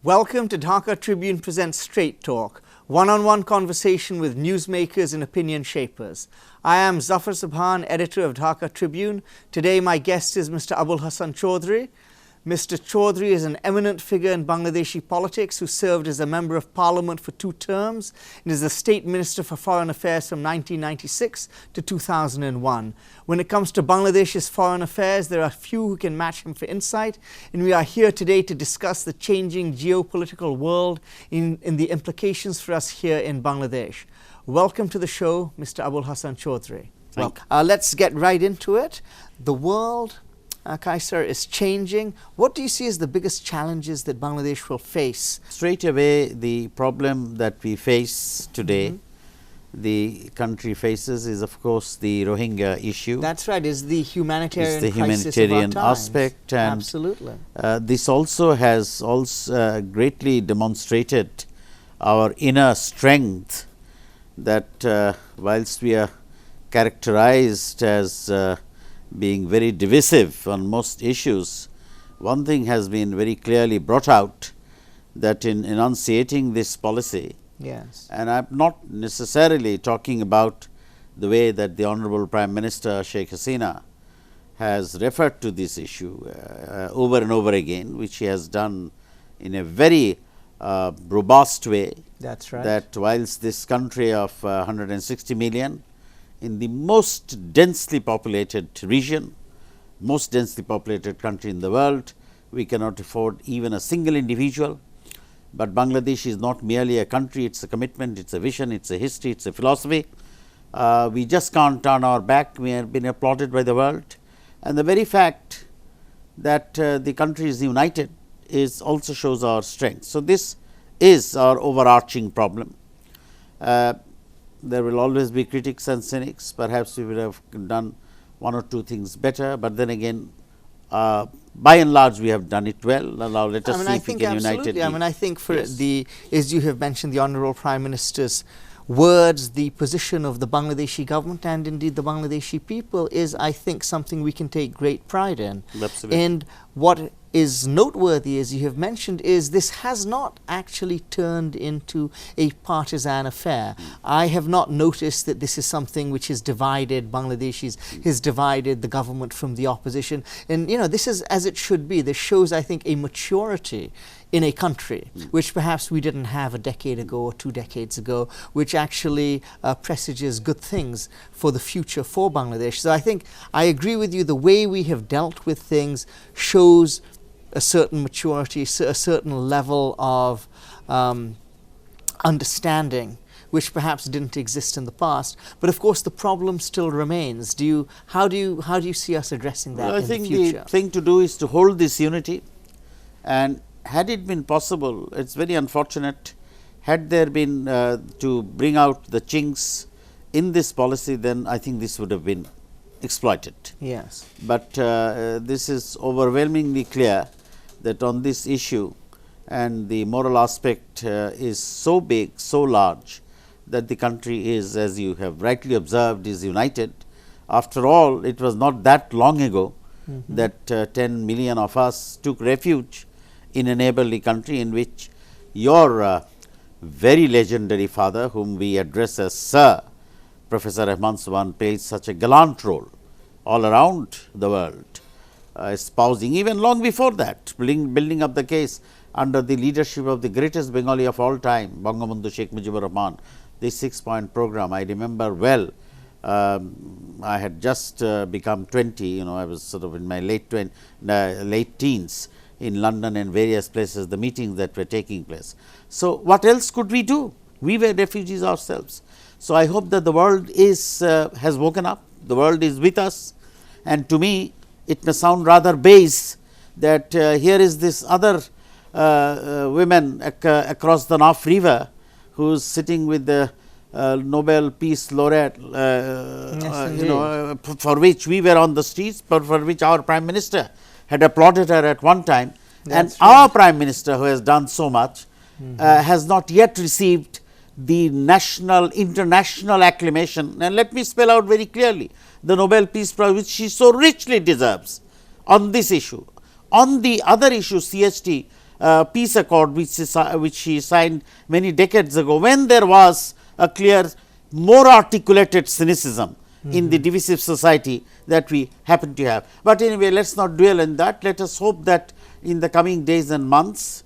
Welcome to Dhaka Tribune Presents Straight Talk, one-on-one conversation with newsmakers and opinion shapers. I am Zafar Sobhan, editor of Dhaka Tribune. Today my guest is Mr. Abul Hasan Chowdhury. Mr. Chowdhury is an eminent figure in Bangladeshi politics who served as a member of parliament for 2 terms and is the state minister for foreign affairs from 1996 to 2001. When it comes to Bangladesh's foreign affairs, there are few who can match him for insight, and we are here today to discuss the changing geopolitical world in the implications for us here in Bangladesh. Welcome to the show, Mr. Abul Hasan Chowdhury. Let's get right into it. The world, Kaisar, is changing. What do you see as the biggest challenges that Bangladesh will face? Straight away, the problem that we face today, the country faces, is of course the Rohingya issue. That's right, is the humanitarian crisis of our aspect. And absolutely. This also has greatly demonstrated our inner strength, that whilst we are characterized as being very divisive on most issues, one thing has been very clearly brought out, that in enunciating this policy, yes, and I am not necessarily talking about the way that the Honorable Prime Minister Sheikh Hasina has referred to this issue over and over again, which he has done in a very robust way. That's right. That whilst this country of 160 million, in the most densely populated region, most densely populated country in the world, we cannot afford even a single individual. But Bangladesh is not merely a country, it is a commitment, it is a vision, it is a history, it is a philosophy. We just can't turn our back. We have been applauded by the world, and the very fact that the country is united also shows our strength. So, this is our overarching problem. There will always be critics and cynics. Perhaps we would have done 1 or 2 things better, but then again, by and large, we have done it well. Now, let us see if we can unite it. I think for as you have mentioned, the Honourable Prime Minister's words, the position of the Bangladeshi government and indeed the Bangladeshi people is, I think, something we can take great pride in. Absolutely. And what is noteworthy, as you have mentioned, is this has not actually turned into a partisan affair. I have not noticed that this is something which has divided Bangladeshis, has divided the government from the opposition. And, you know, this is as it should be. This shows, I think, a maturity in a country which perhaps we didn't have a decade ago or 2 decades ago, which actually presages good things for the future for Bangladesh. So I think I agree with you. The way we have dealt with things shows a certain maturity, a certain level of understanding, which perhaps didn't exist in the past. But of course, the problem still remains. How do you see us addressing that in the future? I think the thing to do is to hold this unity, and had it been possible, it is very unfortunate, had there been to bring out the chinks in this policy, then I think this would have been exploited. Yes. But this is overwhelmingly clear that on this issue, and the moral aspect is so big, so large, that the country is, as you have rightly observed, is united. After all, it was not that long ago that 10 million of us took refuge in a neighborly country, in which your very legendary father, whom we address as Sir, Professor Rahman Sobhan, plays such a gallant role all around the world, espousing even long before that, building up the case under the leadership of the greatest Bengali of all time, Bangabandhu Sheikh Mujibur Rahman, the 6-point program. I remember well, I had just become 20, I was sort of in my late teens in London and various places, the meetings that were taking place. So, what else could we do? We were refugees ourselves. So, I hope that the world has woken up, the world is with us, and to me it may sound rather base that here is this other woman across the North River, who is sitting with the Nobel Peace Laureate, for which we were on the streets, but for which our Prime Minister had applauded her at one time. That's and right. Our Prime Minister, who has done so much, has not yet received the international acclamation. And let me spell out very clearly the Nobel Peace Prize, which she so richly deserves on this issue. On the other issue, CHT, peace accord which she signed many decades ago, when there was a clear, more articulated cynicism in the divisive society that we happen to have. But anyway, let us not dwell on that. Let us hope that in the coming days and months,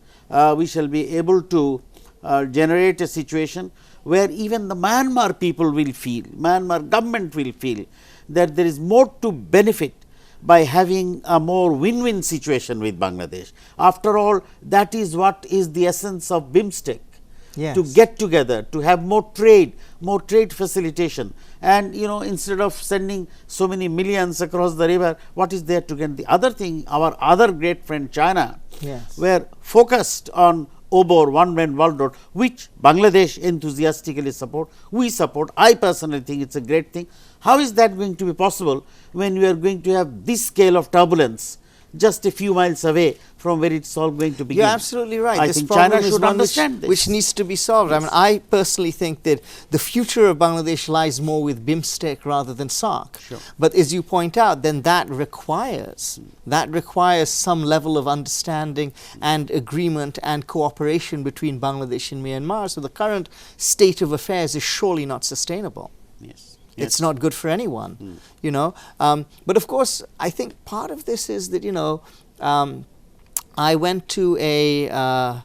we shall be able to generate a situation where even the Myanmar people will feel, Myanmar government will feel that there is more to benefit by having a more win-win situation with Bangladesh. After all, that is what is the essence of BIMSTEC. Yes. To get together, to have more trade facilitation, and instead of sending so many millions across the river, what is there to get? The other thing, our other great friend China, yes, were focused on OBOR, one man world order, which Bangladesh enthusiastically support, we support. I personally think it is a great thing. How is that going to be possible when we are going to have this scale of turbulence just a few miles away from where it is all going to begin? You are absolutely right. I this think problem China is should one understand which needs to be solved. Yes. I mean, I personally think that the future of Bangladesh lies more with BIMSTEC rather than SARC. Sure. But as you point out, then that requires some level of understanding and agreement and cooperation between Bangladesh and Myanmar. So the current state of affairs is surely not sustainable. Yes. It's not good for anyone, but of course, I think part of this is that, I went to a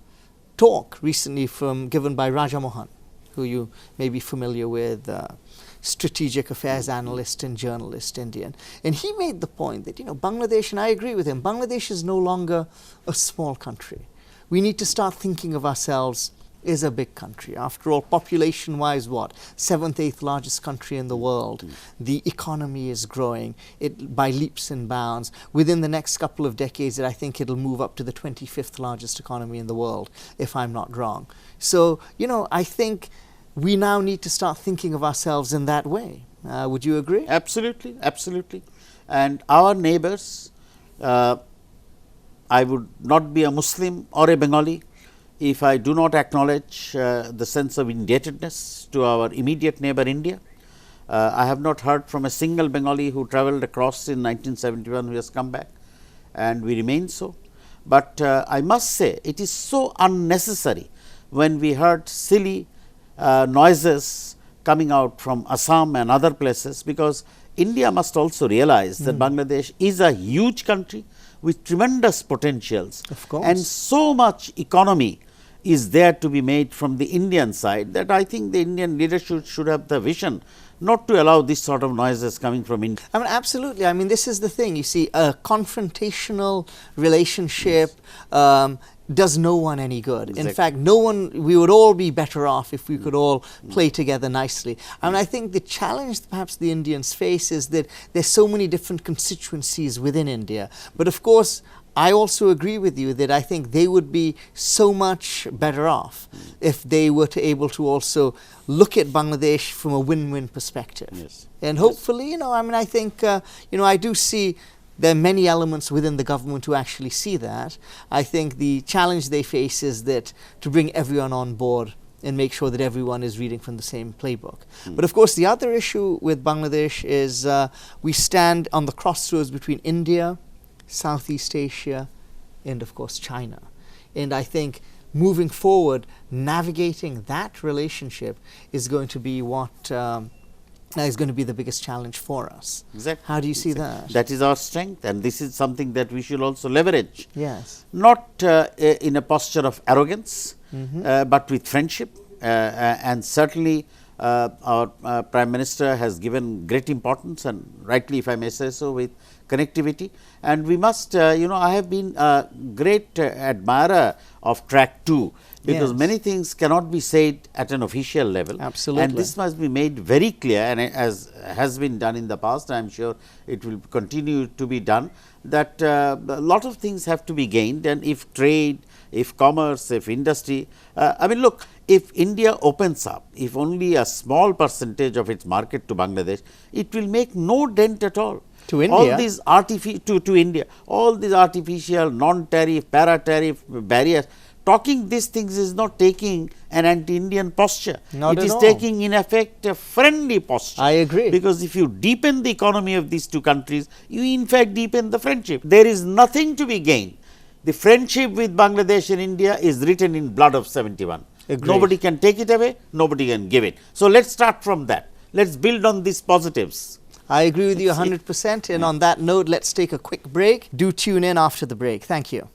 talk recently given by Raja Mohan, who you may be familiar with, strategic affairs analyst and journalist, Indian. And he made the point that, Bangladesh, and I agree with him, Bangladesh is no longer a small country. We need to start thinking of ourselves is a big country. After all, population-wise, what? 7th, 8th largest country in the world. The economy is growing by leaps and bounds. Within the next couple of decades, I think it'll move up to the 25th largest economy in the world, if I'm not wrong. So, I think we now need to start thinking of ourselves in that way. Would you agree? Absolutely, absolutely. And our neighbors, I would not be a Muslim or a Bengali if I do not acknowledge the sense of indebtedness to our immediate neighbor India. I have not heard from a single Bengali who travelled across in 1971 who has come back, and we remain so. But I must say it is so unnecessary when we heard silly noises coming out from Assam and other places, because India must also realize that Bangladesh is a huge country with tremendous potentials, of course, and so much economy is there to be made from the Indian side, that I think the Indian leadership should have the vision not to allow this sort of noises coming from India. I mean, absolutely. I mean, this is the thing. You see, a confrontational relationship does no one any good. Exactly. In fact, we would all be better off if we could all play together nicely. I mean, I think the challenge perhaps the Indians face is that there's so many different constituencies within India. But of course, I also agree with you that I think they would be so much better off if they were able to also look at Bangladesh from a win-win perspective. Yes. And hopefully, I mean, I think, I do see there are many elements within the government who actually see that. I think the challenge they face is that to bring everyone on board and make sure that everyone is reading from the same playbook. But of course, the other issue with Bangladesh is we stand on the crossroads between India, Southeast Asia, and of course China. And I think moving forward, navigating that relationship is going to be what is going to be the biggest challenge for us. Exactly. How do you see that? That is our strength, and this is something that we should also leverage. Yes. Not in a posture of arrogance, but with friendship, and certainly our Prime Minister has given great importance, and rightly, if I may say so, with connectivity. And we must, I have been a great admirer of track 2, because many things cannot be said at an official level. Absolutely. And this must be made very clear, and as has been done in the past, I am sure it will continue to be done, that a lot of things have to be gained. And if trade, if commerce, if industry, I mean, look, if India opens up, if only a small percentage of its market to Bangladesh, it will make no dent at all. To India? All these to India, all these artificial non-tariff, para-tariff barriers, talking these things is not taking an anti-Indian posture. Not it at is all. taking in effect a friendly posture. I agree. Because if you deepen the economy of these two countries, you in fact deepen the friendship. There is nothing to be gained the friendship with Bangladesh and India is written in blood of 71. Agreed. Nobody can take it away, nobody can give it. So, let us start from that. Let us build on these positives. I agree with you 100%. And on that note, let's take a quick break. Do tune in after the break. Thank you.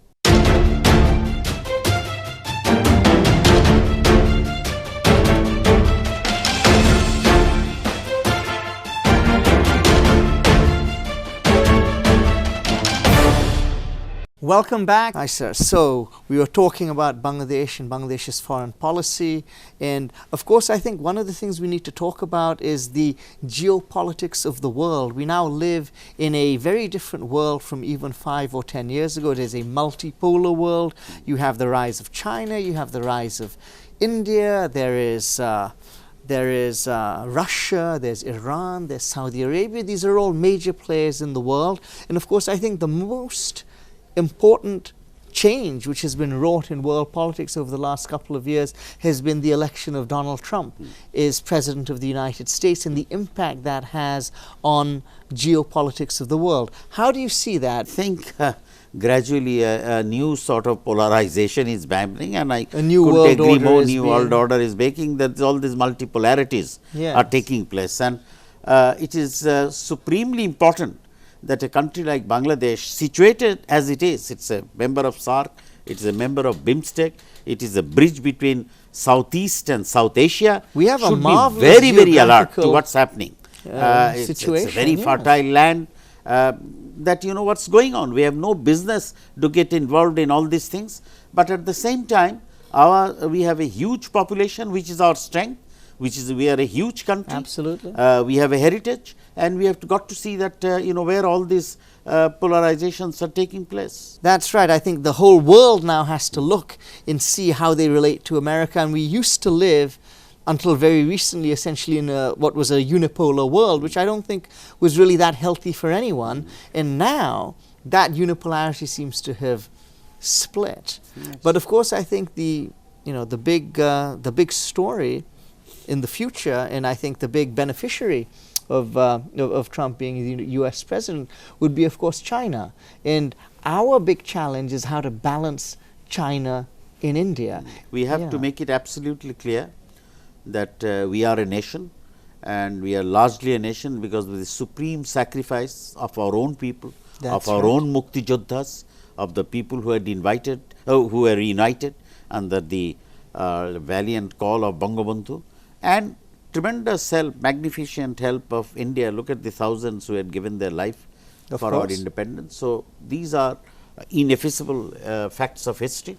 Welcome back. Hi, sir. So, we were talking about Bangladesh and Bangladesh's foreign policy. And of course, I think one of the things we need to talk about is the geopolitics of the world. We now live in a very different world from even 5 or 10 years ago. It is a multipolar world. You have the rise of China, you have the rise of India, there is Russia, there's Iran, there's Saudi Arabia. These are all major players in the world. And of course, I think the most important change which has been wrought in world politics over the last couple of years has been the election of Donald Trump as President of the United States and the impact that has on geopolitics of the world. How do you see that? I think gradually a new sort of polarization is happening, and I couldn't agree more. New world order is making that all these multipolarities are taking place, and it is supremely important that a country like Bangladesh, situated as it is a member of SHARE, it is a member of BIMSTEC, it is a bridge between Southeast and South Asia, we have should a marvelous be very, very alert to what is happening. It's a very fertile land, that you know what is going on. We have no business to get involved in all these things, but at the same time we have a huge population, which is our strength, which is we are a huge country. Absolutely. We have a heritage, and we have got to see that you know where all these polarizations are taking place. That's right. I think the whole world now has to look and see how they relate to America. And we used to live until very recently essentially in what was a unipolar world, which I don't think was really that healthy for anyone. And now that unipolarity seems to have split. Yes. But of course, I think the big story in the future, and I think the big beneficiary of Trump being the U.S. president would be, of course, China. And our big challenge is how to balance China in India. We have to make it absolutely clear that we are a nation, and we are largely a nation because of the supreme sacrifice of our own people, of our own Mukti Joddhas, of the people who had who were united under the valiant call of Bangabandhu, and tremendous help, magnificent help of India. Look at the thousands who had given their life for our independence. So, these are ineffaceable facts of history.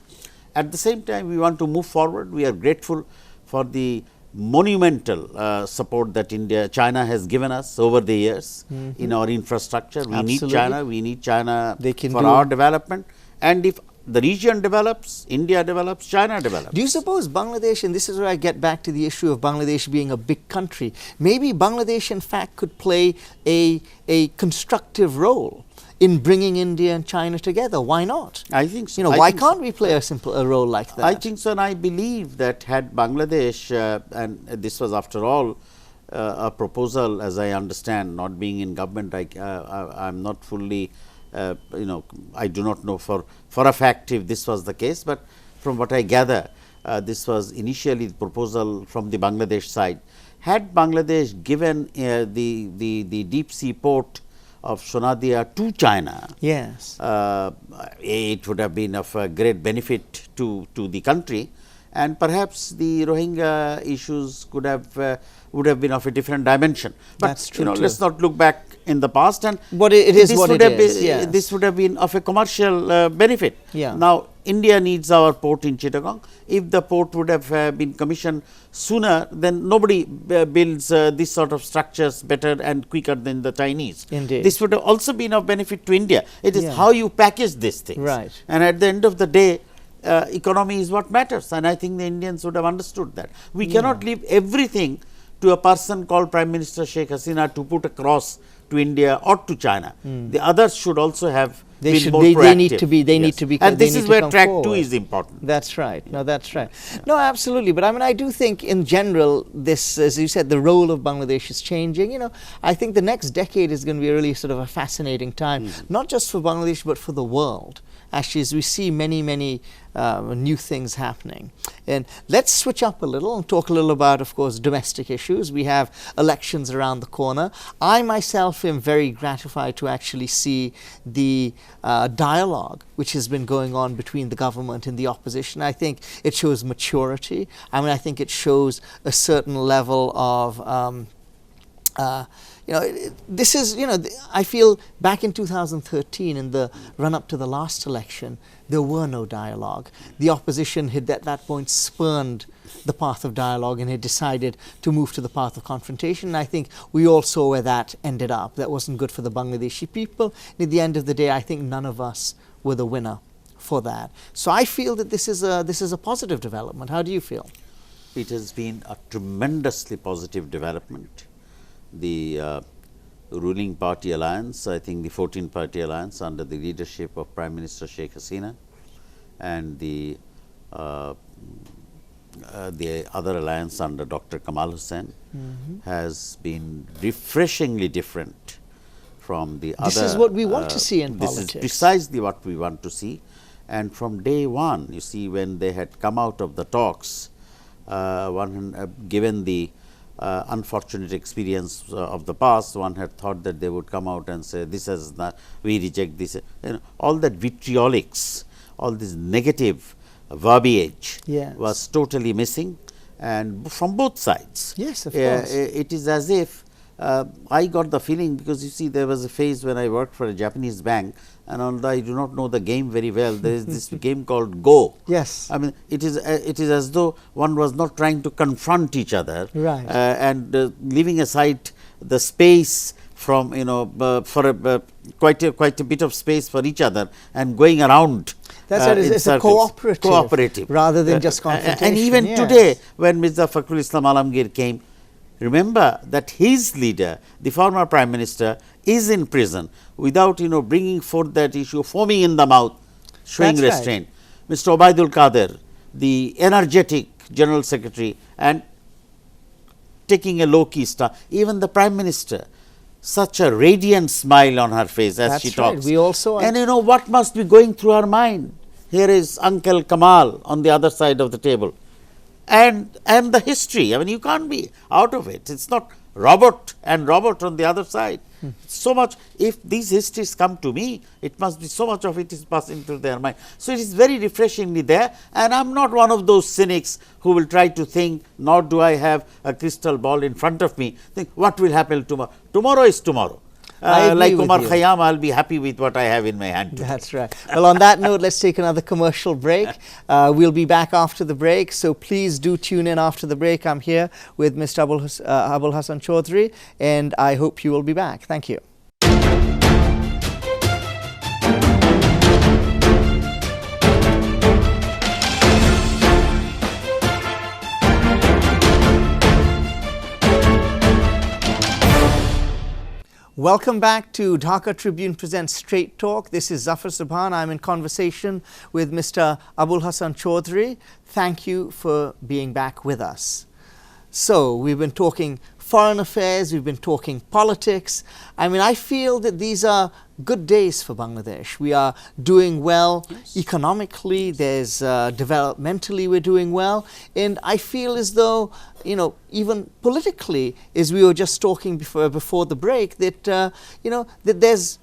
At the same time, we want to move forward. We are grateful for the monumental support that China has given us over the years in our infrastructure. We need China. We need China for our development. And if the region develops, India develops, China develops. Do you suppose Bangladesh, and this is where I get back to the issue of Bangladesh being a big country, maybe Bangladesh in fact could play a constructive role in bringing India and China together? Why not? I think so. You know, why can't we play a role like that? I think so, and I believe that had Bangladesh, and this was after all a proposal, as I understand, not being in government, I am not fully I do not know for a fact if this was the case, but from what I gather, this was initially the proposal from the Bangladesh side. Had Bangladesh given the deep sea port of Sonadia to China, yes, it would have been of a great benefit to the country, and perhaps the Rohingya issues would have been of a different dimension. But that's true. Let's not look back in the past, and this would have been of a commercial benefit. Yeah. Now, India needs our port in Chittagong. If the port would have been commissioned sooner, then nobody builds this sort of structures better and quicker than the Chinese. Indeed. This would have also been of benefit to India. It is how you package these things. Right. And at the end of the day, economy is what matters, and I think the Indians would have understood that. We cannot leave everything to a person called Prime Minister Sheikh Hasina to put across to India or to China. The others should also have been more proactive. They need to be. And this is where track 2 is important. That's right. No, that's right. No, absolutely. But I mean, I do think in general, this, as you said, the role of Bangladesh is changing. You know, I think the next decade is going to be really sort of a fascinating time, not just for Bangladesh, but for the world. actually is we see many new things happening. And let's switch up a little and talk a little about, of course, domestic issues. We have elections around the corner. I myself am very gratified to actually see the dialogue which has been going on between the government and the opposition. I think it shows maturity. I mean, I think it shows a certain level of this is, I feel back in 2013, in the run-up to the last election, there were no dialogue. The opposition had at that point spurned the path of dialogue and had decided to move to the path of confrontation. And I think we all saw where that ended up. That wasn't good for the Bangladeshi people. And at the end of the day, I think none of us were the winner for that. So I feel that this is a positive development. How do you feel? It has been a tremendously positive development. The ruling party alliance, I think the 14-party alliance under the leadership of Prime Minister Sheikh Hasina, and the other alliance under Dr. Kamal Hussain has been refreshingly different from the other. This is what we want to see in politics. This is precisely what we want to see. And from day one, you see, when they had come out of the talks, given the unfortunate experience of the past, one had thought that they would come out and say, this is not, we reject this. All that vitriolics, all this negative verbiage was totally missing, and from both sides. Yes, of course. It is as if I got the feeling, because you see, there was a phase when I worked for a Japanese bank, and although I do not know the game very well, there is this game called Go. Yes. I mean, it is as though one was not trying to confront each other, right, and leaving aside the space from, for quite a bit of space for each other, and going around. That's right. It's a cooperative rather than just confrontation. And even today, when Mirza Fakhrul Islam Alamgir came, remember that his leader, the former Prime Minister, is in prison without, bringing forth that issue, foaming in the mouth, showing restraint. Right. Mr. Obaidul Qadir, the energetic General Secretary, and taking a low-key stance. Even the Prime Minister, such a radiant smile on her face as she talks. Right. We also and what must be going through her mind? Here is Uncle Kamal on the other side of the table. And the history, I mean, you can't be out of it. It's not Robert on the other side. So much, if these histories come to me, it must be so much of it is passing through their mind. So it is very refreshingly there, and I'm not one of those cynics who will try to think, nor do I have a crystal ball in front of me, think what will happen tomorrow. Tomorrow is tomorrow. Like Umar Khayyam, I'll be happy with what I have in my hand today. That's right. Well, on that note, let's take another commercial break. We'll be back after the break, so please do tune in after the break. I'm here with Mr. Abul Hasan Chowdhury, and I hope you will be back. Thank you. Welcome back to Dhaka Tribune Presents Straight Talk. This is Zafar Sobhan. I'm in conversation with Mr. Abul Hasan Chowdhury. Thank you for being back with us. So, we've been talking foreign affairs, we've been talking politics. I mean, I feel that these are good days for Bangladesh. We are doing well economically, there's developmentally we're doing well, and I feel as though, even politically, as we were just talking before the break, that that there's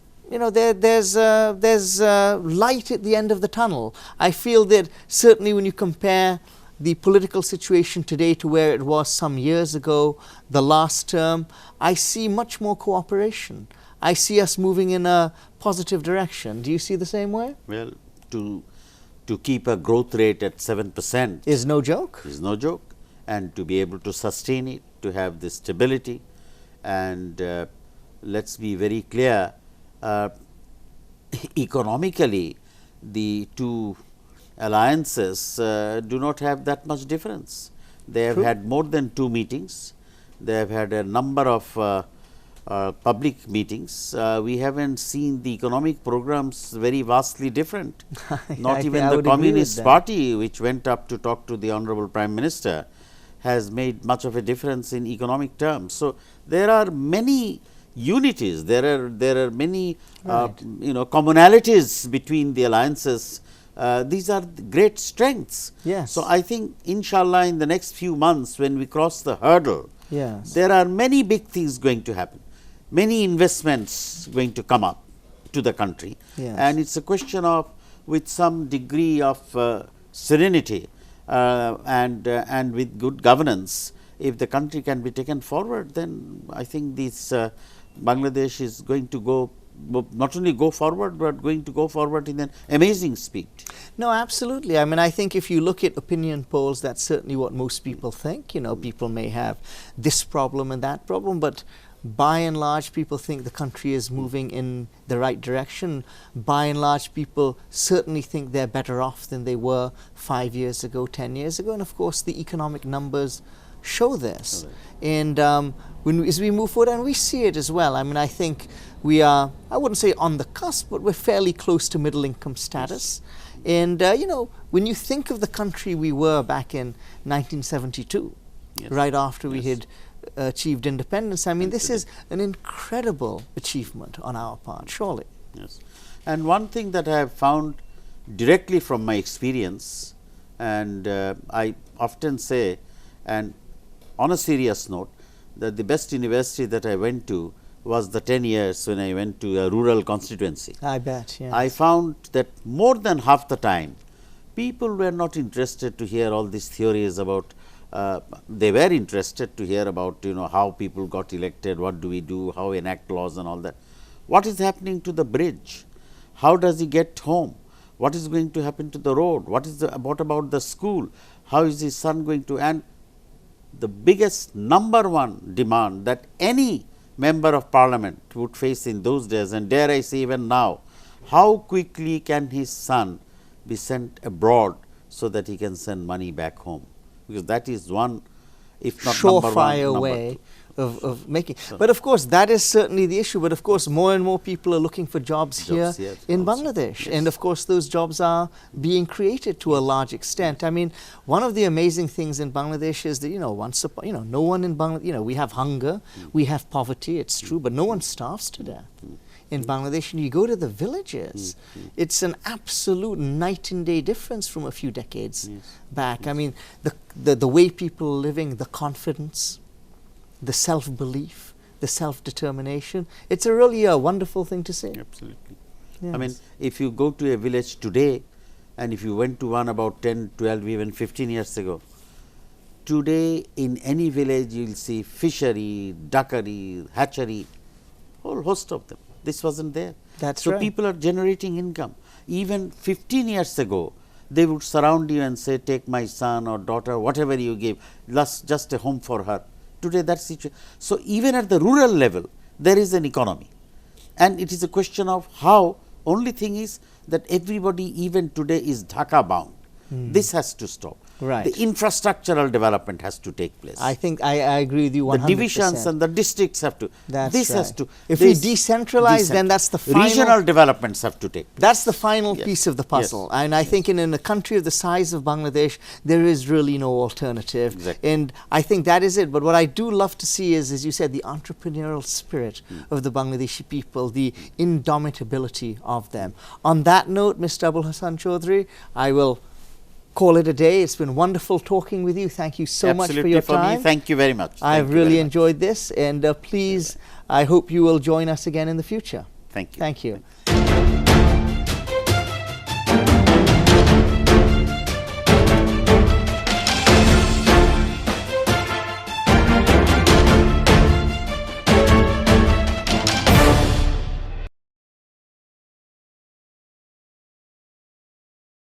light at the end of the tunnel. I feel that certainly when you compare the political situation today to where it was some years ago, the last term, I see much more cooperation. I see us moving in a positive direction. Do you see the same way? Well, to keep a growth rate at 7% is no joke. Is no joke, and to be able to sustain it, to have this stability, and let's be very clear. Economically, the two alliances do not have that much difference. They have had more than 2 meetings. They have had a number of public meetings. We haven't seen the economic programs very vastly different. Not even the Communist Party, which went up to talk to the Honorable Prime Minister, has made much of a difference in economic terms. So, there are many unities, there are many Right. commonalities between the alliances. These are great strengths. Yes. So, I think inshallah in the next few months when we cross the hurdle, Yes. there are many big things going to happen, many investments going to come up to the country, Yes. and it is a question of with some degree of serenity and with good governance, if the country can be taken forward, then I think this Bangladesh is going to go not only go forward, but going to go forward in an amazing speed. No, absolutely. I mean, I think if you look at opinion polls, that's certainly what most people think. You know, people may have this problem and that problem, but by and large, people think the country is moving in the right direction. By and large, people certainly think they're better off than they were 5 years ago, 10 years ago. And of course, the economic numbers show this. And as we move forward, and we see it as well, I mean, I think we are, I wouldn't say on the cusp, but we're fairly close to middle income status. And, you know, when you think of the country we were back in 1972, right after we had achieved independence, I mean, this is an incredible achievement on our part, surely. Yes. And one thing that I have found directly from my experience, and I often say, and on a serious note, that the best university that I went to was the 10 years when I went to a rural constituency. I bet, yes. I found that more than half the time, people were not interested to hear all these theories about, they were interested to hear about, you know, how people got elected, what do we do, how enact laws and all that. What is happening to the bridge? How does he get home? What is going to happen to the road? What about the school? How is his son going to, and the biggest number one demand that any member of parliament would face in those days, and dare I say even now, how quickly can his son be sent abroad so that he can send money back home, because that is one, if not number one, surefire way of making. But of course, that is certainly the issue. But of course, more and more people are looking for jobs here in Bangladesh. Yes. And of course, those jobs are being created to a large extent. I mean, one of the amazing things in Bangladesh is that, you know, once upon, you know, no one in Bangladesh, you know, we have hunger, we have poverty, it's true, but no one starves to death. In Bangladesh, and you go to the villages, it's an absolute night and day difference from a few decades back. I mean, the way people are living, the confidence, the self-belief, the self-determination, it's a really a wonderful thing to see. Absolutely. Yes. I mean, if you go to a village today, and if you went to one about 10, 12, even 15 years ago, today in any village you will see fishery, duckery, hatchery, whole host of them. This wasn't there. That's so right. people are generating income. Even 15 years ago, they would surround you and say, take my son or daughter, whatever you give, just a home for her. Today that situation. So even at the rural level, there is an economy, and it is a question of how. Only thing is that everybody even today is Dhaka bound. This has to stop. Right. The infrastructural development has to take place. I think I agree with you 100%. The divisions and the districts have to. That's this right. has to. If we decentralize, then that's the final. Regional developments have to take place. That's the final piece of the puzzle. And I think in a country of the size of Bangladesh, there is really no alternative. Exactly. And I think that is it. But what I do love to see is, as you said, the entrepreneurial spirit of the Bangladeshi people, the indomitability of them. On that note, Mr. Abul Hasan Chowdhury, I will call it a day. It's been wonderful talking with you. Thank you so much for your time. Me. Thank you very much. I've really enjoyed this, and please, I hope you will join us again in the future. Thank you. Thank you.